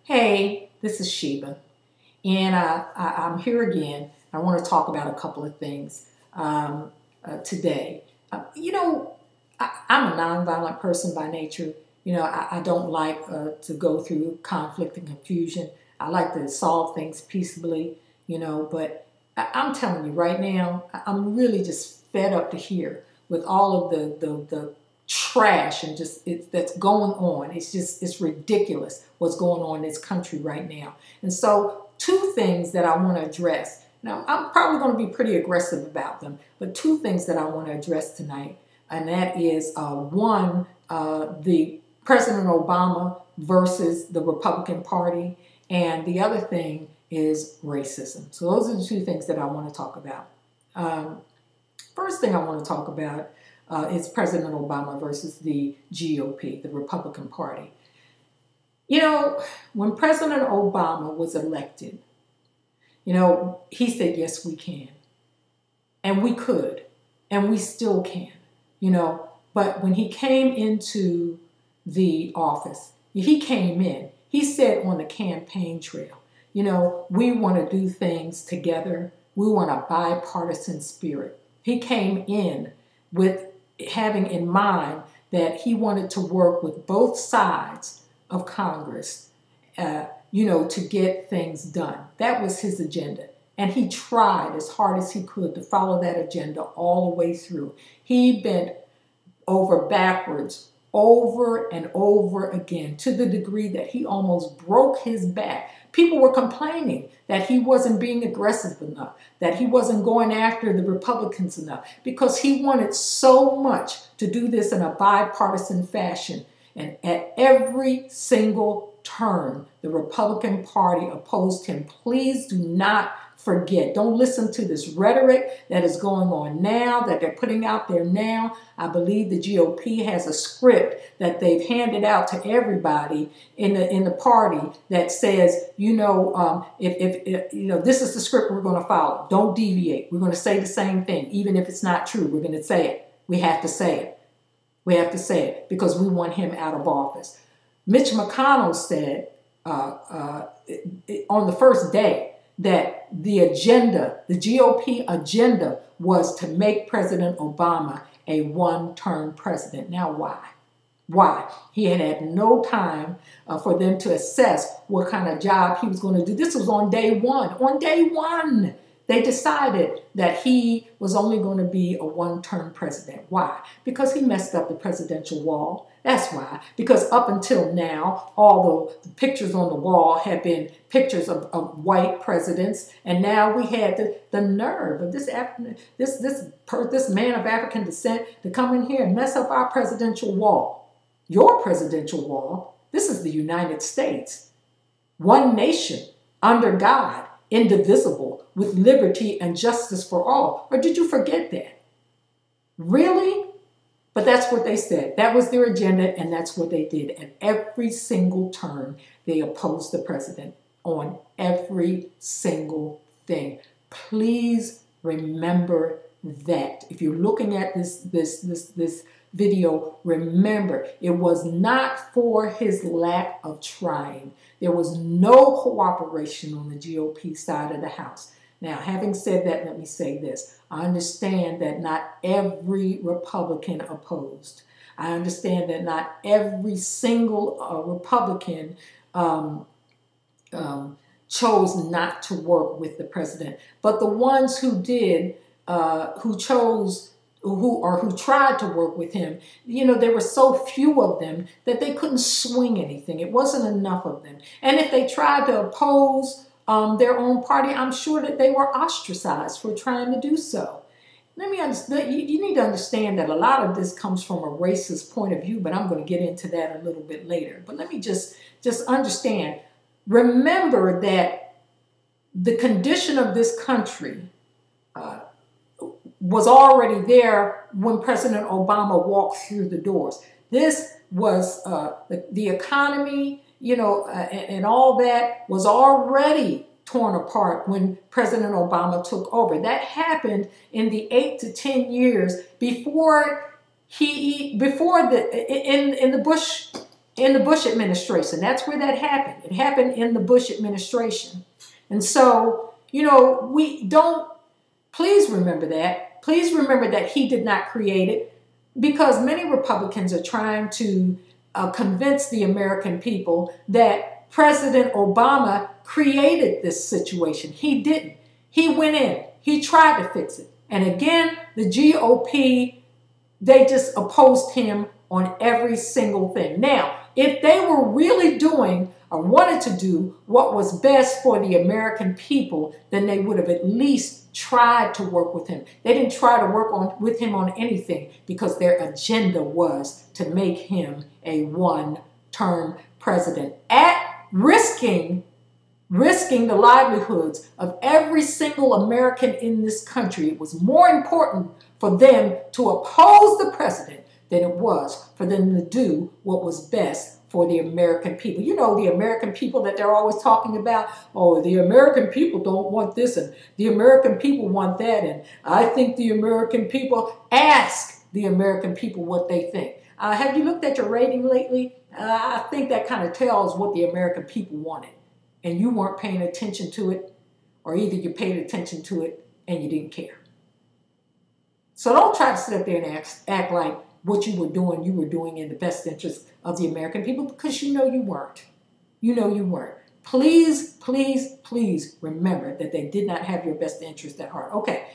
Hey, this is Sheba, and I'm here again. I want to talk about a couple of things today. I'm a nonviolent person by nature. I don't like to go through conflict and confusion. I like to solve things peaceably, but I'm telling you right now, I'm really just fed up to here with all of the trash and that's going on. It's ridiculous what's going on in this country right now. And so two things that I want to address. Now, I'm probably going to be pretty aggressive about them, but two things that I want to address tonight, and that is one, the President Obama versus the Republican Party, and the other thing is racism. So those are the two things that I want to talk about. First thing I want to talk about is President Obama versus the GOP, the Republican Party. When President Obama was elected, he said, yes, we can. And we could. And we still can. But when he came into the office, he came in. He said on the campaign trail, we want to do things together. We want a bipartisan spirit. He came in with having in mind that he wanted to work with both sides of Congress, to get things done. That was his agenda. And he tried as hard as he could to follow that agenda all the way through. He bent over backwards, over and over again, to the degree that he almost broke his back. People were complaining that he wasn't being aggressive enough, that he wasn't going after the Republicans enough, because he wanted so much to do this in a bipartisan fashion. And at every single turn, the Republican Party opposed him. Please do not forget. Don't listen to this rhetoric that is going on now, that they're putting out there now. I believe the GOP has a script that they've handed out to everybody in the party that says, if this is the script we're going to follow. Don't deviate. We're going to say the same thing, even if it's not true. We're going to say it. We have to say it. We have to say it because we want him out of office. Mitch McConnell said on the first day that the GOP agenda was to make President Obama a one-term president. Now, why? Why? He had no time for them to assess what kind of job he was going to do. This was on day one. On day one, they decided that he was only going to be a one-term president. Why? Because he messed up the presidential wall. That's why. Because up until now, all the pictures on the wall have been pictures of white presidents, and now we had the nerve of this man of African descent to come in here and mess up our presidential wall. Your presidential wall. This is the United States. One nation under God, indivisible, with liberty and justice for all. Or did you forget that? Really? But that's what they said. That was their agenda, and that's what they did. And every single turn, they opposed the president on every single thing. Please remember that. If you're looking at this video, remember, it was not for his lack of trying. There was no cooperation on the GOP side of the House. Now, having said that, let me say this. I understand that not every Republican opposed. I understand that not every single Republican chose not to work with the president. But the ones who did, who tried to work with him, there were so few of them that they couldn't swing anything. It wasn't enough of them. And if they tried to oppose their own party, I'm sure that they were ostracized for trying to do so. Let me understand. You need to understand that a lot of this comes from a racist point of view, but I'm going to get into that a little bit later. But let me just understand. Remember that the condition of this country was already there when President Obama walked through the doors. This was the economy, and all that was already torn apart when President Obama took over. That happened in the 8 to 10 years before in the Bush in the Bush administration. That's where that happened. It happened in the Bush administration. And so, you know, please remember that. Please remember that he did not create it, because many Republicans are trying to convince the American people that President Obama created this situation. He didn't. He went in. He tried to fix it. And again, the GOP, they just opposed him on every single thing. Now, if they were really doing or wanted to do what was best for the American people, then they would have at least tried to work with him. They didn't try to work with him on anything, because their agenda was to make him a one-term president at risking the livelihoods of every single American in this country. It was more important for them to oppose the president than it was for them to do what was best for the American people. You know, the American people that they're always talking about, oh, the American people don't want this, and the American people want that, and I think the American people, ask the American people what they think. Have you looked at your rating lately? I think that kind of tells what the American people wanted, and you weren't paying attention to it, or either you paid attention to it and you didn't care. So don't try to sit up there and act like what you were doing in the best interest of the American people, because you know you weren't. You know you weren't. Please, please, please remember that they did not have your best interest at heart. Okay.